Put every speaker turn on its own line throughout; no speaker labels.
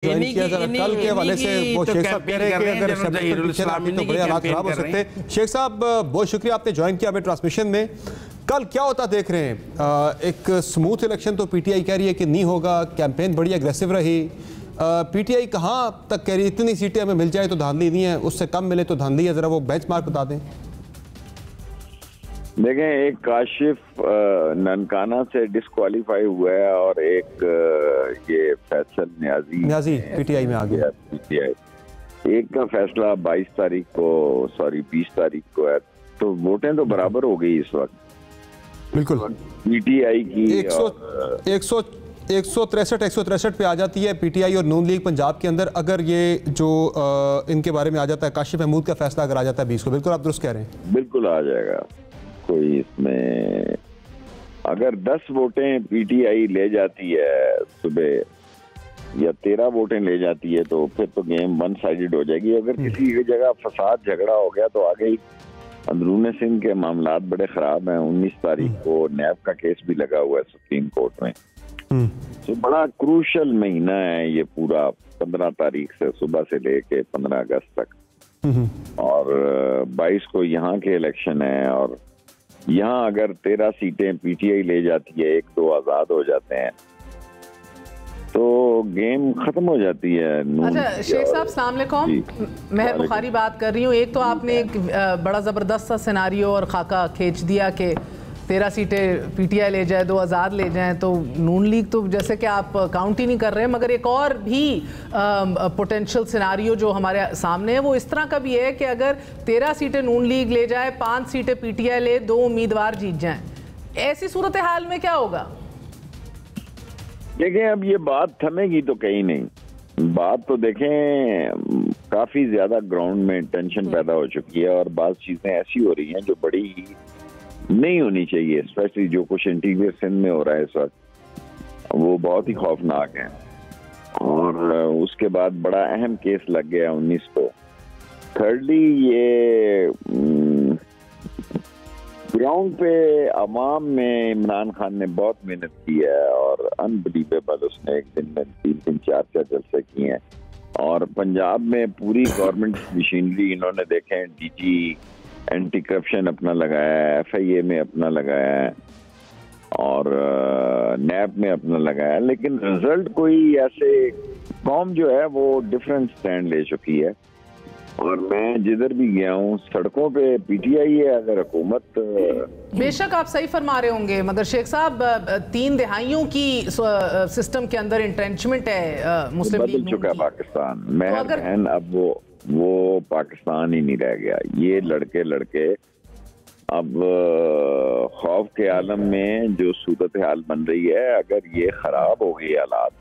Join किया जरा कल के हवाले से वो शेख साहब कह रहे हैं कि अगर तो बड़े हालात खराब हो सकते हैं। शेख साहब बहुत शुक्रिया आपने ज्वाइन किया हमें ट्रांसमिशन में। कल क्या होता देख रहे हैं? एक स्मूथ इलेक्शन तो पीटीआई कह रही है कि नहीं होगा, कैंपेन बड़ी एग्रेसिव रही। पीटीआई कहाँ तक कह रही है इतनी सीटें हमें मिल जाए तो धांधली नहीं है, उससे कम मिले तो धांधली है, जरा वो बेंचमार्क बता दें।
देखें, एक काशिफ ननकाना से डिस्क्वालीफाई हुआ है और एक ये फैसल न्याजी
पीटीआई में आ गया।
पीटीआई एक का फैसला 22 तारीख को 20 तारीख को है, तो वोटें तो बराबर हो गई इस वक्त।
बिल्कुल
पीटीआई की
163 पे आ जाती है पीटीआई और नून लीग पंजाब के अंदर, अगर ये जो इनके बारे में आ जाता है काशिफ महमूद का फैसला अगर आ जाता है 20 को। बिल्कुल आप दुरुस्त कह रहे हैं,
बिल्कुल आ जाएगा। कोई इसमें अगर 10 वोटें पीटीआई ले जाती है सुबह या 13 वोटें ले जाती है तो फिर तो गेम वन साइडेड हो जाएगी। अगर किसी जगह फसाद झगड़ा हो गया तो आगे ही अंदरूनी सिंध के मामलात बड़े खराब हैं। 19 तारीख को नैब का केस भी लगा हुआ है सुप्रीम कोर्ट में। तो बड़ा क्रूशल महीना है ये पूरा, 15 तारीख से सुबह से लेके 15 अगस्त तक। और 22 को यहाँ के इलेक्शन है और यहाँ अगर 13 सीटें पीटीआई ले जाती है, 1-2 आजाद हो जाते हैं तो गेम खत्म हो जाती है।
अच्छा शेख साहब अस्सलाम वालेकुम, मैं बुखारी बात कर रही हूँ। एक तो आपने एक बड़ा ज़बरदस्त सा सिनारियो और खाका खींच दिया कि 13 सीटें पीटीआई ले जाए, 2 आज़ाद ले जाएं, तो नून लीग तो जैसे कि आप काउंट ही नहीं कर रहे हैं। मगर एक और भी पोटेंशियल सिनारियो जो हमारे सामने है वो इस तरह का भी है कि अगर 13 सीटें नून लीग ले जाए, 5 सीटें पीटीआई ले, 2 उम्मीदवार जीत जाएं, ऐसी सूरत हाल में क्या होगा?
देखें, अब ये बात थमेगी तो कहीं नहीं। बात तो देखें काफी ज्यादा ग्राउंड में टेंशन पैदा हो चुकी है और बात चीजें ऐसी हो रही हैं जो बड़ी नहीं होनी चाहिए। स्पेशली जो कुछ इंटीरियर सिंध में हो रहा है इस वक्त वो बहुत ही खौफनाक है। और उसके बाद बड़ा अहम केस लग गया 19 को। थर्डली ये ग्राउंड पे अवाम में इमरान खान ने बहुत मेहनत की है और अनबिलीवेबल उसने एक दिन में 3-3 4-4 जलसे किए हैं। और पंजाब में पूरी गवर्नमेंट मशीनरी इन्होंने देखे, डीजी एंटी करप्शन अपना लगाया है, एफआईए में अपना लगाया है और नैब में अपना लगाया है, लेकिन रिजल्ट कोई ऐसे कौम जो है वो डिफरेंट स्टैंड ले चुकी है। और मैं जिधर भी गया हूँ सड़कों पे पीटीआई है। अगर हुकूमत,
बेशक आप सही फरमा रहे होंगे, मगर शेख साहब 3 दहाइयों की सिस्टम के अंदर इंट्रेंचमेंट है मुस्लिम लीग।
बदल चुका है पाकिस्तान। मैं बहन अब वो पाकिस्तान ही नहीं रह गया। ये लड़के अब खौफ के आलम में जो सूरत हाल बन रही है, अगर ये खराब हो गई हालात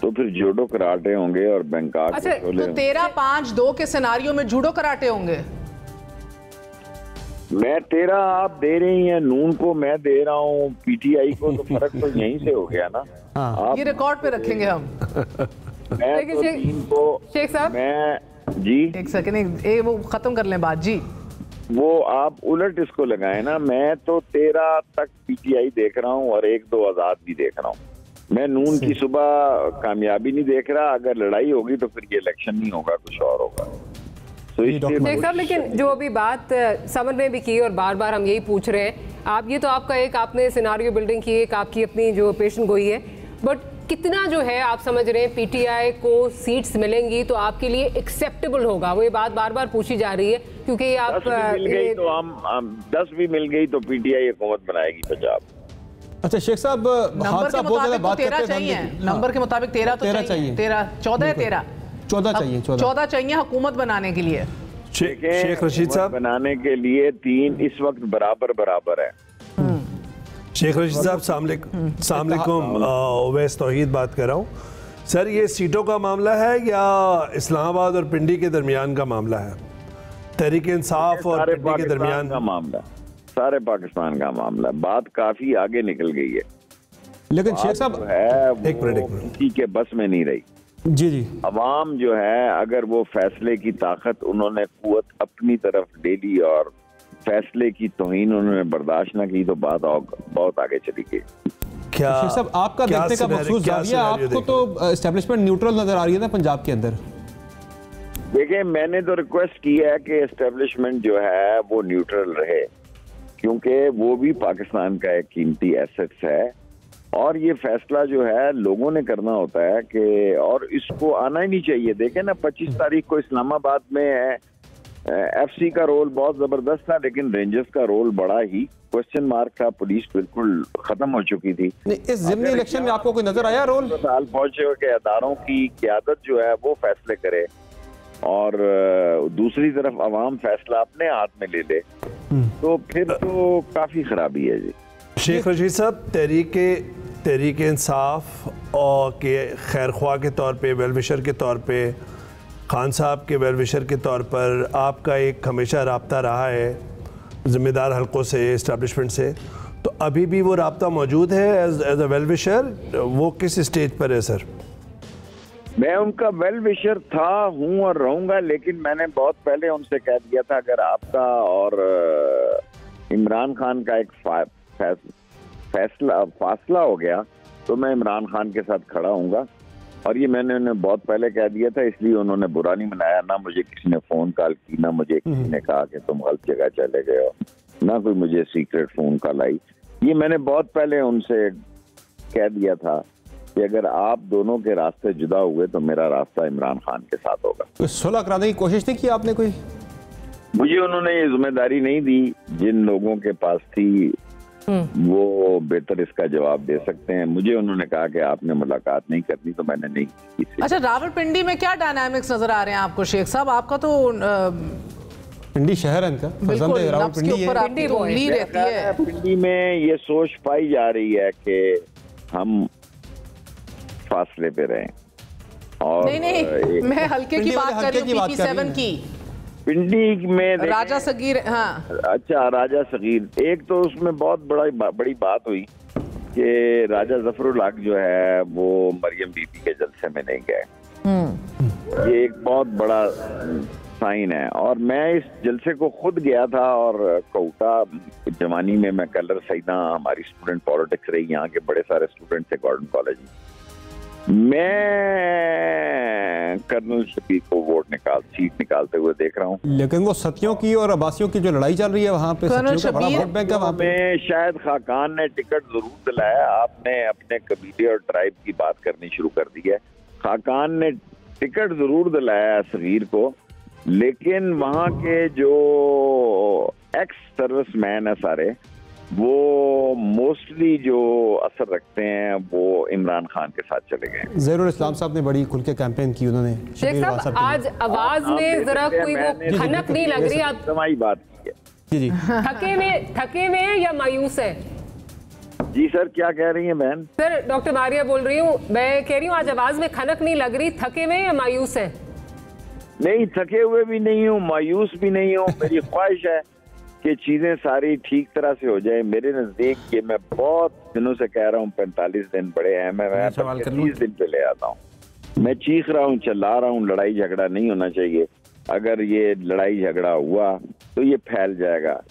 तो फिर जूडो कराटे होंगे और बैंकॉक।
अच्छा, तो 13-5-2 के सिनारियो में जूडो कराटे होंगे।
मैं 13 आप दे रही हैं नून को, मैं दे रहा हूँ पीटीआई को, तो फर्क तो यहीं से हो गया ना।
हाँ। ये रिकॉर्ड पे रखेंगे हम।
मैं तो 3 को
शेख साहब,
मैं जी
एक सेकंड, वो खत्म कर लें बात जी।
वो आप उलट इसको लगाए ना। मैं तो 13 तक पीटीआई देख रहा हूँ और 1-2 आजाद भी देख रहा हूँ। मैं नून की सुबह कामयाबी नहीं देख रहा। अगर लड़ाई होगी तो फिर ये इलेक्शन नहीं होगा, कुछ और होगा। तो
शेख साहब, लेकिन जो अभी बात समर ने भी की और बार बार हम यही पूछ रहे हैं, आप ये तो आपका एक आपने सिनारियो बिल्डिंग की, एक आपकी अपनी जो पेशन गोई है, बट कितना जो है आप समझ रहे हैं पीटीआई को सीट्स मिलेंगी तो आपके लिए एक्सेप्टेबल होगा? वो ये बात बार बार पूछी जा रही है क्योंकि आप
10 मिल गई तो हम 10 भी मिल गई तो पीटीआई हुकूमत बनाएगी पंजाब।
अच्छा शेख साहब,
नंबर के मुताबिक 13 चाहिए, नंबर के मुताबिक 13 तो चाहिए, 14 चाहिए हुकूमत बनाने के लिए।
शेख रशीद साहब,
बनाने के लिए 3 इस वक्त बराबर है।
शेख रशीद साहब अस्सलाम वालेकुम, ओवैस तौहीद बात कर रहा हूँ। सर, ये सीटों का मामला है या इस्लामाबाद और पिंडी के दरमियान का मामला है? तहरीक इंसाफ और पिंडी के दरमियान
का मामला, सारे पाकिस्तान का मामला। बात काफी आगे निकल गई है,
लेकिन शेख साहब
है एक किसी के बस में नहीं रही।
जी
अवाम जो है, अगर वो फैसले की ताकत उन्होंने कुव्वत अपनी तरफ ले ली और फैसले की तौहीन उन्होंने बर्दाश्त न की तो बात बहुत आगे चली गई।
क्या
शेख साहब आपका देखने का मखसूस जाविया, आपको तो एस्टेब्लिशमेंट न्यूट्रल नजर आ रही है ना पंजाब के अंदर?
देखिए, मैंने तो रिक्वेस्ट की है कि एस्टेब्लिशमेंट जो है वो न्यूट्रल रहे, क्योंकि वो भी पाकिस्तान का एक कीमती एसेट्स है और ये फैसला जो है लोगों ने करना होता है कि, और इसको आना ही नहीं चाहिए। देखें ना, 25 तारीख को इस्लामाबाद में एफसी का रोल बहुत जबरदस्त था, लेकिन रेंजर्स का रोल बड़ा ही क्वेश्चन मार्क था। पुलिस बिल्कुल खत्म हो चुकी थी।
इस ज़िमनी इलेक्शन में आपको कोई नजर आया रोल?
साल पहुंचे हुए के अदारों की क़यादत जो है वो फैसले करे और दूसरी तरफ अवाम फैसला अपने हाथ में ले ले, तो फिर तो काफी खराबी है जी।
शेख रशीद साहब, तहरीक इंसाफ और के खैर ख्वाह के तौर पे, वेलविशर के तौर पे, खान साहब के वेलविशर के तौर पर आपका एक हमेशा राब्ता रहा है ज़िम्मेदार हलकों से, इस्टेब्लिशमेंट से, तो अभी भी वो राब्ता मौजूद है एज अ वेलविशर? वो किस स्टेज पर है सर?
मैं उनका वेल विशर था, हूं और रहूंगा, लेकिन मैंने बहुत पहले उनसे कह दिया था अगर आपका और इमरान खान का एक फासला हो गया तो मैं इमरान खान के साथ खड़ा हूंगा। और ये मैंने उन्हें बहुत पहले कह दिया था, इसलिए उन्होंने बुरा नहीं मनाया। ना मुझे किसी ने फोन कॉल की, ना मुझे किसी ने कहा कि तुम गलत जगह चले गए हो, ना कोई मुझे सीक्रेट फोन कॉल आई। ये मैंने बहुत पहले उनसे कह दिया था कि अगर आप दोनों के रास्ते जुदा हुए तो मेरा रास्ता इमरान खान के साथ होगा।
तो सुलह कराने की कोशिश नहीं की आपने कोई?
मुझे उन्होंने ये जिम्मेदारी नहीं दी। जिन लोगों के पास थी वो बेहतर इसका जवाब दे सकते हैं। मुझे उन्होंने कहा कि आपने मुलाकात नहीं करनी, तो मैंने नहीं की।
अच्छा, रावलपिंडी में क्या डायनामिक्स नजर आ रहे हैं आपको शेख साहब? आपका तो
पिंडी शहर है इनका,
पिंडी में ये सोच पाई जा रही है कि हम फासले पे रहें। और
नहीं, मैं हल्के की बात कर रही हूँ, PP7 की
पिंडी में
राजा सगीर। हाँ,
अच्छा, राजा सगीर। एक तो उसमें बहुत बड़ी बात हुई कि राजा जफरुल हक जो है वो मरियम बीबी के जलसे में नहीं गए। ये एक बहुत बड़ा साइन है। और मैं इस जलसे को खुद गया था और कोटा जवानी में मैं कलर सईदा, हमारी स्टूडेंट पॉलिटिक्स रही, यहाँ के बड़े सारे स्टूडेंट थे गॉर्डन कॉलेज में। मैं कर्नल शफीक को सीट निकालते हुए देख रहा हूँ।
लेकिन वो सतियों की और अब्बासियों की जो लड़ाई चल रही है वहाँ पे, सतियों का बड़ा वोट बैंक है वहाँ पे।
शायद खाकान ने टिकट जरूर दिलाया। आपने अपने कबीले और ट्राइब की बात करनी शुरू कर दी है। खाकान ने टिकट जरूर दिलाया सगीर को, लेकिन वहाँ के जो एक्स सर्विसमैन है सारे, वो मोस्टली जो असर रखते हैं वो इमरान खान के साथ चले गए।
ज़हीरुल इस्लाम साहब ने बड़ी खुल के कैंपेन की उन्होंने।
शेख साहब, आज आवाज में जरा कोई वो खनक नहीं लग रही? आप
समाई बात की है
जी।
थके में है या मायूस है?
जी सर, क्या कह रही हैं बहन?
सर, डॉक्टर मारिया बोल रही हूँ। मैं कह रही हूँ आज आवाज में खनक नहीं लग रही, थके में या मायूस है?
नहीं, थके हुए भी नहीं हूँ, मायूस भी नहीं हूँ। मेरी ख्वाहिश है कि चीजें सारी ठीक तरह से हो जाए। मेरे नजदीक ये मैं बहुत दिनों से कह रहा हूँ, 45 दिन बड़े हैं, मैं 30 दिन पे ले आता हूँ। मैं चीख रहा हूँ, चिल्ला रहा हूँ, लड़ाई झगड़ा नहीं होना चाहिए। अगर ये लड़ाई झगड़ा हुआ तो ये फैल जाएगा।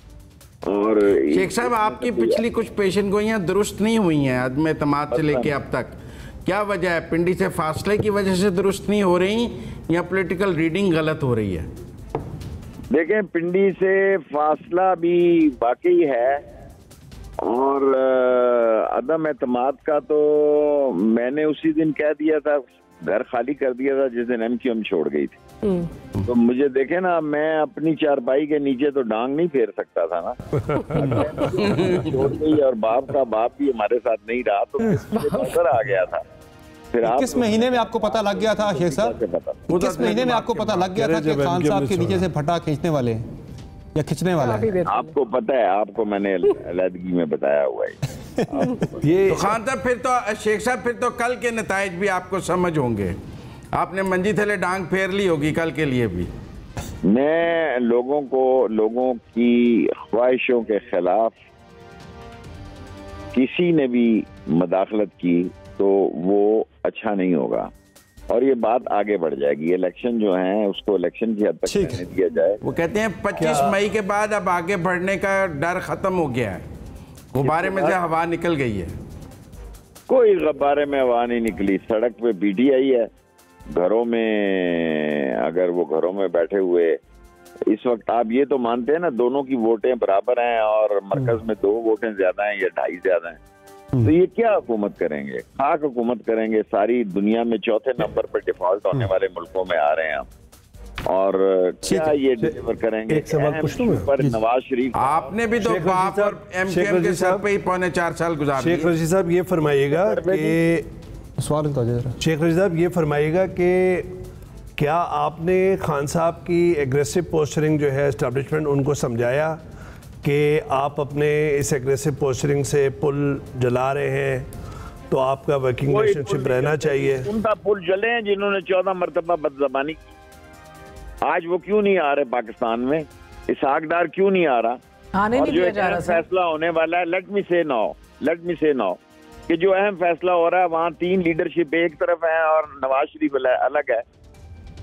और
शेख साहब, आपकी पिछली कुछ पेशन गोइयाँ दुरुस्त नहीं हुई हैं अदम एतमाद से लेके अब तक। क्या वजह है? पिंडी से फासले की वजह से दुरुस्त नहीं हो रही या पॉलिटिकल रीडिंग गलत हो रही है?
देखें, पिंडी से फासला भी वाकई है और अदम एतमाद का तो मैंने उसी दिन कह दिया था, घर खाली कर दिया था जिस दिन MQM छोड़ गई थी। तो मुझे देखे ना, मैं अपनी चारपाई के नीचे तो डांग नहीं फेर सकता था ना। छोड़ गई और बाप का बाप भी हमारे साथ नहीं रहा, तो नजर आ गया था। फिर
किस महीने में आपको पता लग गया था शेख साहब? किस महीने में आपको पता लग गया था कि खान साहब के नीचे से फटा खींचने वाले या खिंचने वाला है?
आपको पता है, आपको मैंने अलहदगी में बताया हुआ है।
ये तो खान साहब, फिर तो शेख साहब, फिर तो कल के नताइज भी आपको समझ होंगे। आपने मंजी थले डांग फेर ली होगी कल के लिए भी।
मैं लोगों की ख्वाहिशों के खिलाफ किसी ने भी मदाखलत की तो वो अच्छा नहीं होगा और ये बात आगे बढ़ जाएगी। इलेक्शन जो है उसको इलेक्शन की हद तक रहने दिया जाए।
वो कहते हैं 25 मई के बाद अब आगे बढ़ने का डर खत्म हो गया है, गुब्बारे में से हवा निकल गई है।
कोई गब्बारे में हवा नहीं निकली। सड़क पे पीटीआई है, घरों में अगर वो घरों में बैठे हुए इस वक्त आप ये तो मानते हैं ना दोनों की वोटें बराबर हैं और मरकज में 2 वोटें ज्यादा हैं या 2.5 ज्यादा हैं, तो ये क्या हुकूमत करेंगे? खाक हुकूमत करेंगे। सारी दुनिया में 4थे नंबर पर डिफॉल्ट होने वाले मुल्कों में आ रहे हैं हम, और क्या ये डिलीवर करेंगे?
एक सवाल पूछ लूं मैं?
पर नवाज शरीफ
आपने भी तो बाप और एमकेएम के सर पे ही 4.25 साल गुजार दिए।
शेख रशीद साहब ये फरमाइएगा कि शेख रशीद साहब ये फरमाइएगा कि क्या आपने खान साहब की एग्रेसिव पोस्चरिंग जो है एस्टेब्लिशमेंट उनको समझाया कि आप अपने इस एग्रेसिव पोस्चरिंग से पुल जला रहे हैं तो आपका वर्किंग रिलेशनशिप रहना चाहिए?
उनका पुल जले हैं जिन्होंने 14 मरतबा बदज़बानी की। आज वो क्यों नहीं आ रहे पाकिस्तान में? इसहाक डार क्यों नहीं आ रहा?
आने नहीं दिया जा रहा।
फैसला होने वाला है, लेट मी से नाउ कि जो अहम फैसला हो रहा है वहाँ 3 लीडरशिप एक तरफ है और नवाज शरीफ अलग है।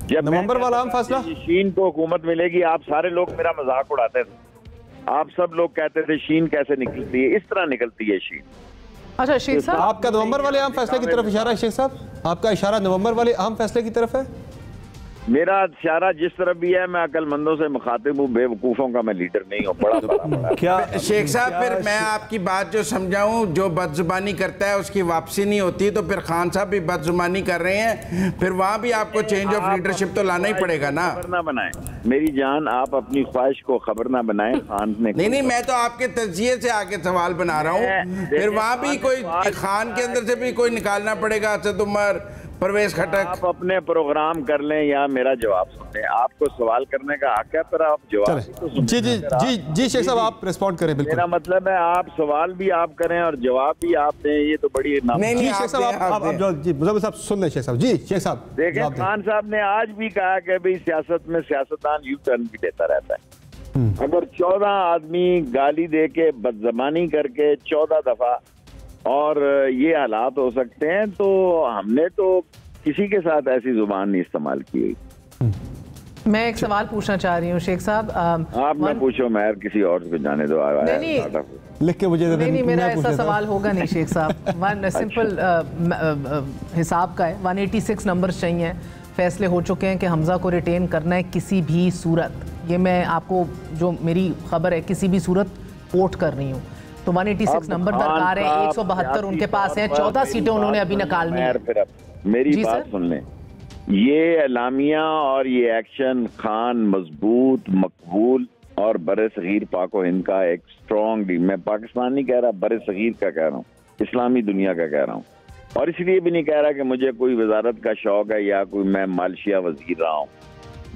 जब
नवंबर वाला अहम फैसला,
शीन को हुकूमत मिलेगी, आप सारे लोग मेरा मजाक उड़ाते थे, आप सब लोग कहते थे शीन कैसे निकलती है, इस तरह निकलती है शीन।
अच्छा शेख साहब,
आपका नवंबर वाले अहम फैसले की तरफ इशारा है शेख साहब? आपका इशारा नवंबर वाले अहम फैसले की तरफ है?
मेरा इशारा जिस तरफ भी है, मैं अकलमंदों से मुखातिब हूँ, बेवकूफ़ों का मैं लीडर नहीं हूँ। बड़ा
क्या
शेख साहब, फिर मैं आपकी बात जो समझाऊं, जो बदजुबानी करता है उसकी वापसी नहीं होती, तो फिर खान साहब भी बदजुबानी कर रहे हैं, फिर वहाँ भी आपको चेंज ऑफ लीडरशिप तो लाना ही पड़ेगा ना।
खबर ना बनाएं मेरी जान, आप अपनी ख्वाहिश को खबर ना बनाएं। खान ने
नहीं, मैं तो आपके तजिए से आके सवाल बना रहा हूँ। फिर वहाँ भी कोई खान के अंदर से भी कोई निकालना पड़ेगा, असद उमर, परवेज खटक।
आप अपने प्रोग्राम कर लें या मेरा जवाब सुन लें, आपको सवाल करने का हक है, पर आप जवाब तो
जी जी जी जी शेख साहब आप रिस्पॉन्ड करें। बिल्कुल,
मेरा मतलब है आप सवाल भी आप करें और जवाब भी आप दें, ये तो बड़ी
जी शेख साहब आप जी मुजफ्फर साहब सुन लें। शेख साहब, जी शेख साहब
देखें, खान साहब ने आज भी कहा कि भाई सियासत में सियासतदान यू टर्न भी देता रहता है। अगर 14 आदमी गाली दे के बदजबानी करके 14 दफा और ये हालात हो सकते हैं, तो हमने तो किसी के साथ ऐसी जुबान नहीं इस्तेमाल की।
मैं एक सवाल पूछना चाह रही हूँ शेख साहब।
आप ना पूछो, मैं किसी और को जाने दो।
नहीं,
लिख के मुझे
नहीं, मेरा ऐसा सवाल होगा नहीं शेख साहब। वन सिंपल हिसाब का है, 186 नंबर्स चाहिए, फैसले हो चुके हैं कि हमजा को रिटेन करना है किसी भी सूरत। ये मैं आपको जो मेरी खबर है किसी भी सूरत पोर्ट कर रही हूँ, तो 186 नंबर दरकार है। 172 उनके पास है, 14 सीटें उन्होंने अभी निकालनी है।
मेरी बात सुन लें, ये एलामिया और ये एक्शन खान मजबूत, मकबूल और बड़े सगीर पाको हिंद का एक स्ट्रॉन्ग, मैं पाकिस्तान नहीं कह रहा, बड़े सगीर का कह रहा हूँ, इस्लामी दुनिया का कह रहा हूँ, और इसलिए भी नहीं कह रहा कि मुझे कोई वजारत का शौक है या कोई मैं मालशिया वजीर रहा हूँ।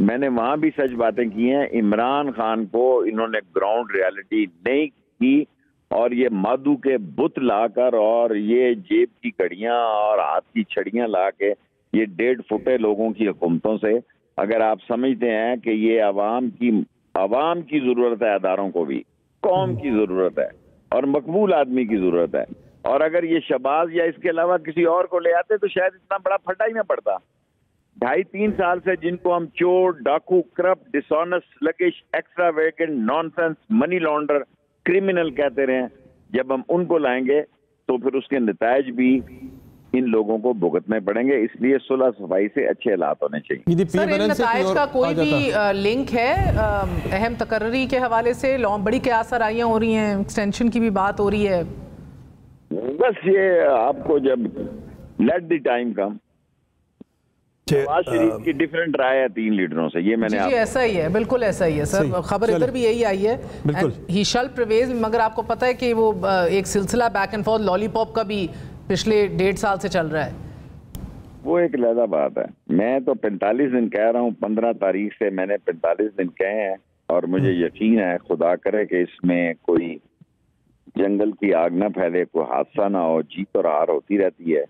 मैंने वहां भी सच बातें की हैं। इमरान खान को इन्होंने ग्राउंड रियलिटी नहीं की, और ये मादू के बुत लाकर और ये जेब की कड़ियां और हाथ की छड़ियां ला के ये 1.5 फुटे लोगों की हुकूमतों से, अगर आप समझते हैं कि ये आवाम की जरूरत है, अदारों को भी कौम की जरूरत है और मकबूल आदमी की जरूरत है, और अगर ये शहबाज या इसके अलावा किसी और को ले आते तो शायद इतना बड़ा फटा ही ना पड़ता। 2.5-3 साल से जिनको हम चोर, डाकू, corrupt, dishonest, sluggish, extra vacant, nonsense, money लॉन्डर, criminal कहते रहे, जब हम उनको लाएंगे तो फिर उसके नतायज भी इन लोगों को भुगतने पड़ेंगे। इसलिए सुलह सफाई से अच्छे हालात होने चाहिए।
सर, इन नतायज का कोई भी लिंक है अहम तकर्री के हवाले से? बड़ी क्या सराइयां हो रही हैं, एक्सटेंशन की भी बात हो रही है।
बस ये आपको जब लेट द टाइम कम, नवाज शरीफ की डिफरेंट राय है 3 लीडरों से, ये मैंने
जी ऐसा ही है, बिल्कुल ऐसा ही है सर। खबर इधर भी यही आई है, ही शैल प्रिवेल। मगर आपको पता है कि वो एक सिलसिला बैक एंड फोर्थ लॉलीपॉप का भी पिछले 1.5 साल से चल रहा है।
वो एक अलग बात है। मैं तो 45 दिन कह रहा हूँ, 15 तारीख से मैंने 45 दिन कहे हैं, और मुझे यकीन है, खुदा करे कि इसमें कोई जंगल की आग ना फैले, कोई हादसा ना हो। जीत और हार होती रहती है,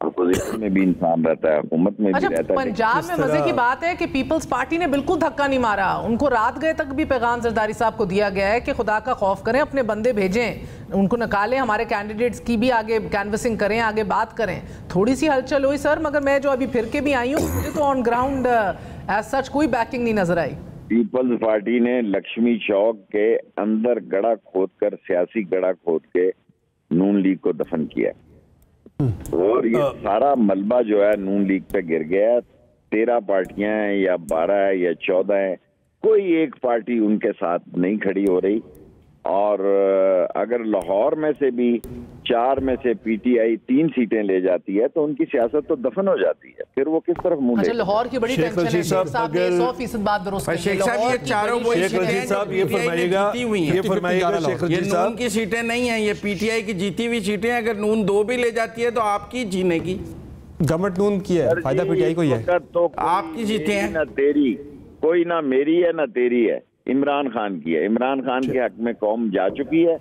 अपोजिशन में भी इंसान रहता है, हुकूमत में भी रहता है।
पंजाब में मजे की बात है कि पीपल्स पार्टी ने बिल्कुल धक्का नहीं मारा। उनको रात गए तक भी पैगाम जरदारी साहब को दिया गया है कि खुदा का खौफ करें, अपने बंदे भेजें, उनको निकालें, हमारे कैंडिडेट्स की भी आगे कैनवसिंग करें, आगे बात करें। थोड़ी सी हलचल हुई सर, मगर मैं जो अभी फिर के भी आई हूँ, मुझे तो ऑन ग्राउंड एज सच कोई बैकिंग नहीं नजर आई।
पीपल्स पार्टी ने लक्ष्मी चौक के अंदर गड़ा खोदकर, सियासी गड़ा खोद के नून लीग को दफन किया। और ये सारा मलबा जो है नून लीग पे गिर गया। 13 पार्टियां हैं या 12 है या 14 है, कोई एक पार्टी उनके साथ नहीं खड़ी हो रही। और अगर लाहौर में से भी 4 में से पीटीआई 3 सीटें ले जाती है तो उनकी सियासत तो दफन हो जाती है, फिर वो किस तरफ मुंह
अच्छा, लाहौर की बड़ी टेंशन है। शेख साहब ने 100% बात दुरुस्त की।
शेख साहब ये चारों वो
शेख रशीद साहब ये फरमाइएगा शेख रशीद साहब,
नून की सीटें नहीं है, ये पीटीआई की जीती हुई सीटें। अगर नून 2 भी ले जाती है तो आपकी जीने की
गवर्नमेंट नून की है, फायदा पीटीआई को ही है।
तो
आपकी जीते हैं
ना तेरी, कोई ना मेरी है ना तेरी है, इमरान खान की है। इमरान खान के हक में कौम जा चुकी है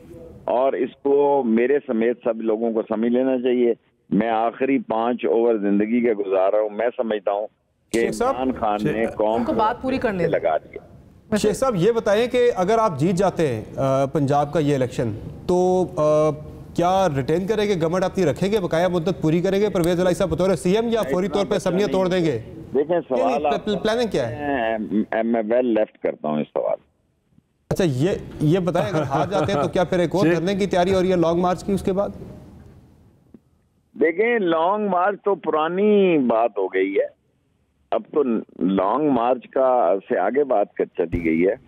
और इसको मेरे समेत सब लोगों को समझ लेना चाहिए। मैं आखिरी 5 ओवर जिंदगी के गुजार रहा हूँ। मैं समझता हूँ कि इमरान खान ने कौम
को बात पूरी करने
लगा दिया।
शेख साहब ये बताएं कि अगर आप जीत जाते हैं पंजाब का ये इलेक्शन, तो क्या रिटेन करेंगे गवर्नमेंट अपनी, रखेंगे, बकाया मुद्दत पूरी करेंगे परवेज इलाही साहब बतौर सीएम, या फौरी तौर पे सबनिया तोड़ देंगे?
देखें सवाल
प्लानिंग क्या है?
मैं वेल लेफ्ट करता हूँ इस सवाल।
अच्छा ये बताएं, अगर हार जाते हैं तो क्या फिर एक और करने की तैयारी हो रही है लॉन्ग मार्च की उसके बाद?
देखें लॉन्ग मार्च तो पुरानी बात हो गई है, अब तो लॉन्ग मार्च का से आगे बात कर चली गई है।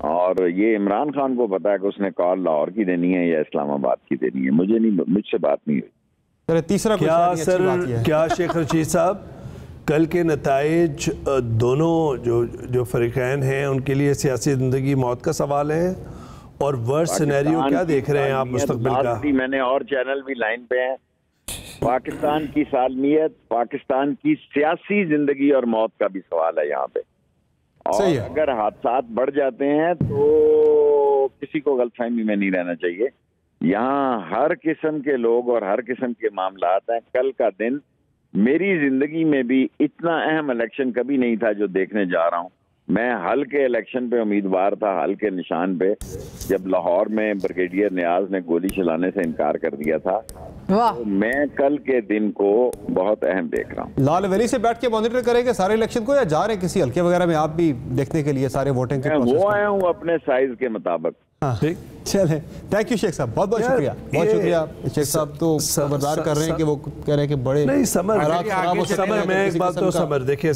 और ये इमरान खान को पता है कि उसने कॉल लाहौर की देनी है या इस्लामाबाद की देनी है। मुझे नहीं, मुझसे बात नहीं हुई।
तीसरा
क्या सर, क्या शेख रशीद साहब कल के नताइज दोनों जो फरीकैन हैं उनके लिए सियासी जिंदगी मौत का सवाल है, और वर्स्ट सिनेरियो क्या देख रहे हैं आप मुस्तकबिल का?
मैंने और चैनल भी लाइन पे हैं। पाकिस्तान की सालमियत, पाकिस्तान की सियासी जिंदगी और मौत का भी सवाल है यहाँ पे। और अगर हादसात बढ़ जाते हैं तो किसी को गलतफहमी में नहीं रहना चाहिए। यहाँ हर किस्म के लोग और हर किस्म के मामलात हैं। कल का दिन मेरी जिंदगी में भी इतना अहम इलेक्शन कभी नहीं था जो देखने जा रहा हूँ। मैं हल के इलेक्शन पे उम्मीदवार था, हल के निशान पे, जब लाहौर में ब्रिगेडियर नियाज ने गोली चलाने से इनकार कर दिया था। तो मैं कल के दिन को बहुत अहम देख रहा हूँ।
लाल वैली से बैठ के मॉनिटर करेंगे सारे इलेक्शन को, या जा रहे हैं किसी हल्के वगैरह में आप भी देखने के लिए सारे वोटिंग के प्रोसेस?
वो आया हूँ अपने साइज के मुताबिक।
ठीक, चले, थैंक यू शेख साहब, बहुत बहुत शुक्रिया, बहुत शुक्रिया। शेख साहब तो खबरदार कर रहे हैं कि वो कह रहे हैं कि बड़े
नहीं समर में एक बात तो समर देखिए